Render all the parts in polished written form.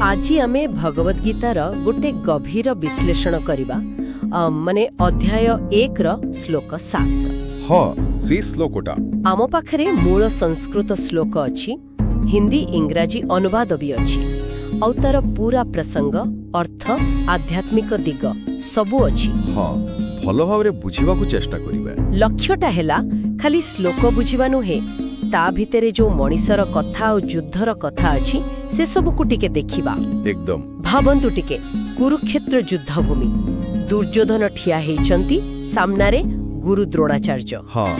আজি आमे भगवद गीतार गोटे गभीर विश्लेषण करिबा माने अध्याय 1 रो श्लोक 7। हाँ से श्लोकटा आम पाखरे मूल संस्कृत श्लोक अछि, हिंदी इंग्राजी अनुवाद भी अछि और तार पूरा प्रसंग अर्थ आध्यात्मिक दिग सबु अछि। हाँ भलो भावरे बुझिबा को चेष्टा करिबा। लक्ष्यटा हेला खाली श्लोक बुझिबा नुहे, ता भितरे जो मनीषर कथा और युद्धर कथा अछि से सब को टिके देखिबा। एकदम भाबंतु टिके कुरुक्षेत्र युद्धभूमि, दुर्योधन ठिया हेचंती सामनारे गुरु द्रोणाचार्य। हाँ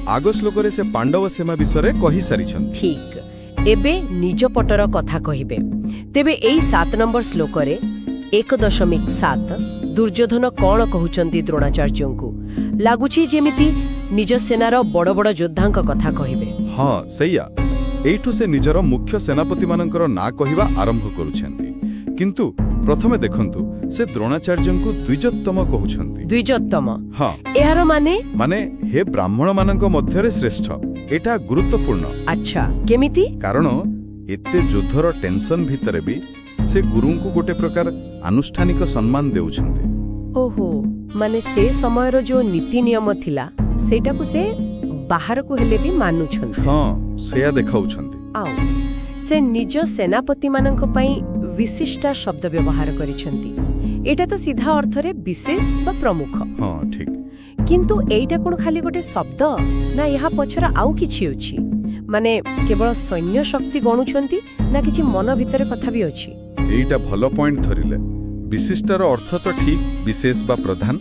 आग श्लोकरे से पांडव सेना विषय कहि सारिछन। ठीक एबे निज पटर कथा कहिबे। तेबे एई 7 नंबर श्लोकरे 1.7 दुर्योधन कौन कहउचंती द्रोणाचार्यंकु लागुछि जेमिति निज सेनार बड़ बड़ योद्धांक कथा कहिबे। हाँ सैया एठु से निजर मुख्य सेनापति मानकर ना कहिबा आरंभ करूछंती, किंतु प्रथमे देखंतु से द्रोणाचार्यंकु द्विजोत्तम कहउछंती। द्विजोत्तम हाँ एहार माने हे ब्राह्मण मानक मध्यरे श्रेष्ठ, एटा गुरुत्वपूर्ण। अच्छा केमिति? कारण एते युद्धर टेंशन भितरे भी से गुरुंकु गोटे प्रकार आनुष्ठानिक सम्मान देउछंती। ओहो माने से समयर जो नीति नियम थिला सेटा को से बाहर को हेले भी मानुछंती। हाँ सेया देखाउछंती। आउ से निज सेनापति मानक पई विशिष्टा शब्द व्यवहार करिछंती। एटा तो सीधा अर्थ रे विशेष बा प्रमुख। हाँ ठीक, किंतु एटा कोन खाली गोटे शब्द ना, यहाँ पछरा आउ किछि अछि? माने केवल सैन्य शक्ति गणुछंती ना किछि मन भितरे कथा भी अछि? एटा भलो पॉइंट धरिले। विशिष्टार अर्थ तो ठीक विशेष बा प्रधान,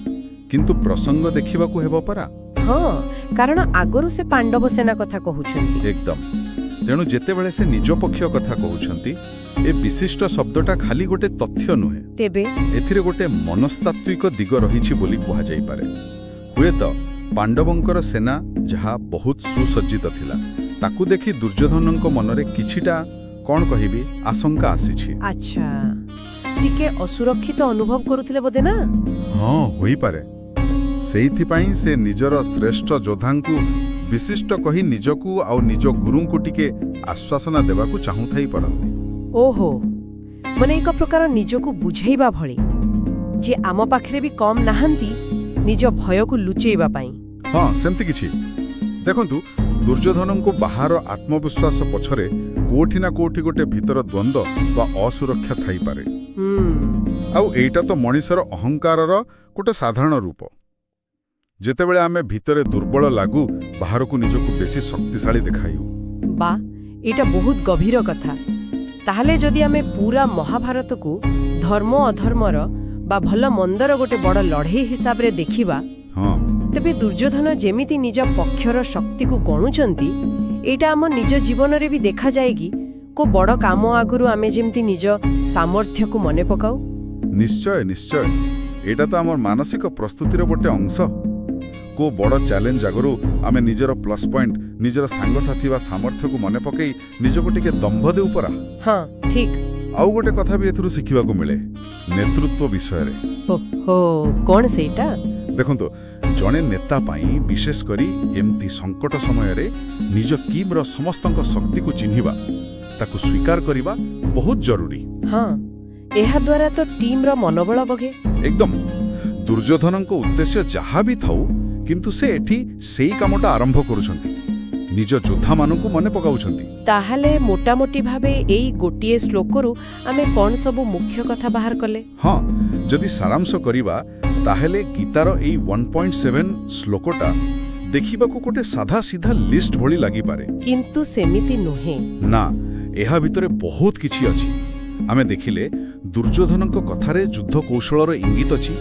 किंतु प्रसंग देखिबा को हेबो परा। हाँ कारण आगरु से पांडव सेना कथा कहउछंती। एकदम तेणु जेतेबेले से निज पक्ष कथा कहउछंती ए विशिष्ट शब्दटा खाली गोटे तथ्य नुहे, तेबे एथिरे गोटे मनस्तात्विक दिग रहिछि बोली कुहा जाई पारे। हुए तो पांडवंकर सेना जहा बहुत सुसज्जित थिला ताकू देखि दुर्योधनक मनरे किछिटा कोन कहिबी आशंका आसीछि। अच्छा टिके असुरक्षित अनुभव करुथिले बोधे ना? हाँ होई पारे। सेइथिपाई से निजर श्रेष्ठ योद्धांकु विशिष्ट कही निजकु आउ निज गुरुंकु टिके आश्वासना देबाकु चाहुथाई परंती। ओहो माने एक प्रकार निजकु बुझेइबा भଳି जे आम पाखरे भी कम नाहंती निज भय को लुचेइबा पाई। हाँ सेमति किछि देखंतु दुर्योधनंकु बाहर आत्मविश्वास पछरे कोठी ना कोठी गोटे भीतर द्वंद्व बा असुरक्षा थाई पारे। आउ एटा तो मनीषर अहंकारर गोटे साधारण रूप। जेतेबेले आमे भितरे दुर्बल लागू बाहर को निजकु बेसी शक्तिशाली देखाइउ। बा एटा बहुत गभीर कथा। ताहले जदि आमे पूरा महाभारत को धर्म अधर्मर बा भल मंदर गोटे बड़ लड़ाई हिसाब रे देखिबा, हाँ तबे दुर्योधन जेमिति निज पक्षर शक्ति को गणुचंती एटा आम निज जीवन रे भी देखा जाएगी। को बड़ काम आगुरु आमे जेमिति निज सामर्थ्य को मने पकाऊ। निश्चय निश्चय एटा तो आमर मानसिक प्रस्तुतिर गोटे अंश। को बड़ चैलेंज आगुरु आमे निजर प्लस पॉइंट निजर सांग साथी बा सामर्थ्य को मने पकई निजको टिके दंभ देउ परा। हाँ ठीक आउ गोटे कथा भी एथुरु सिखिबा को मिले नेतृत्व विषय रे। ओहो कोन सेटा? देखंतु जणे नेता पाई विशेष करी एमती संकट समय रे निज टीम रो समस्तक शक्ति को चिन्हिबा ताकू स्वीकार करिबा बहुत जरूरी। हाँ एहा द्वारा तो टीम रो मनोबल बगे। एकदम दुर्योधनक उद्देश्य जहा भी थाउ किंतु से एठी सेई कामटा आरंभ करूछंती, निज योद्धा मानकु मने पकाउछंती। ताहाले मोटामोटी भाबे एई गोटिए श्लोकरु आमे कोन सबु मुख्य कथा बाहर कले? हाँ जदि सारांश करिबा ताहेले गीतार एई 1.7 श्लोकटा देखिबाकू गोटे साधा सीधा लिस्ट भଳି लागि पारे, किंतु सेमिति नुहे ना। एहा भितरे बहुत किछि अछि। आमे देखिले दुर्योधनक कथारे युद्ध कौशलर इंगित अछि,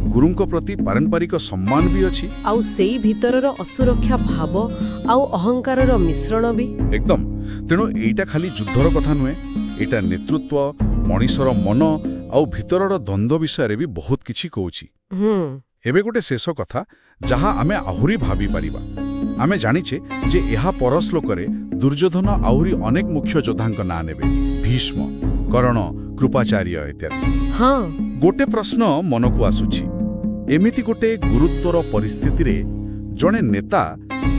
गुरुंक प्रति पारंपरिक सम्मान भी अछि, आउ सेई भितरर असुरक्षा भाव आउ अहंकारर मिश्रण भी। एकदम तेणु एइटा खाली युद्धर कथा नुहे, एटा नेतृत्व मनीषर मन आउ भितरर द्वंद्व विषय रे भी बहुत किछि कहउछि। एबे गोटे शेष कथा जहा आमे आहुरी भाबी परिबा। आमे जानिछे जे एहा पर श्लोकरे दुर्योधन आहुरी अनेक मुख्य योद्धांक ना नेबे, भीष्म कर्ण कृपाचार्य इत्यादि। हाँ गोटे प्रश्न मनकु आसुछि, एमिति गोटे गुरुत्वर परिस्थिति रे जणे नेता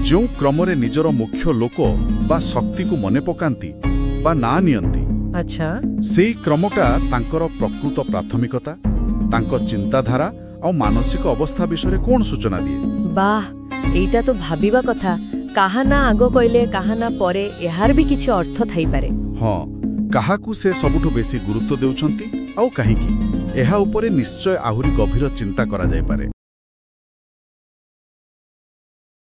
जो क्रमरे निजर मुख्य लोक बा शक्ति को मने पकांती बा ना नियंती ଆଚ୍ଛା। ସେଇ କ୍ରମଟା ତାଙ୍କର ପ୍ରକୃତ ପ୍ରାଥମିକତା, ତାଙ୍କ ଚିନ୍ତାଧାରା ଆଉ ମାନସିକ ଅବସ୍ଥା ବିଷୟରେ କ'ଣ ସୂଚନା ଦିଏ? ବାଃ, ଏଇଟା ତ ଭାବିବା କଥା। କାହା ନା ଆଗ କହିଲେ କାହା ନା ପରେ, ଏହାର ବି କିଛି ଅର୍ଥ ଥାଇପାରେ। ହଁ, କାହାକୁ ସେ ସବୁଠୁ ବେଶୀ ଗୁରୁତ୍ୱ ଦେଉଛନ୍ତି ଆଉ କାହିଁକି, ଏହା ଉପରେ ନିଶ୍ଚୟ ଆହୁରି ଗଭୀର ଚିନ୍ତା କରାଯାଇପାରେ।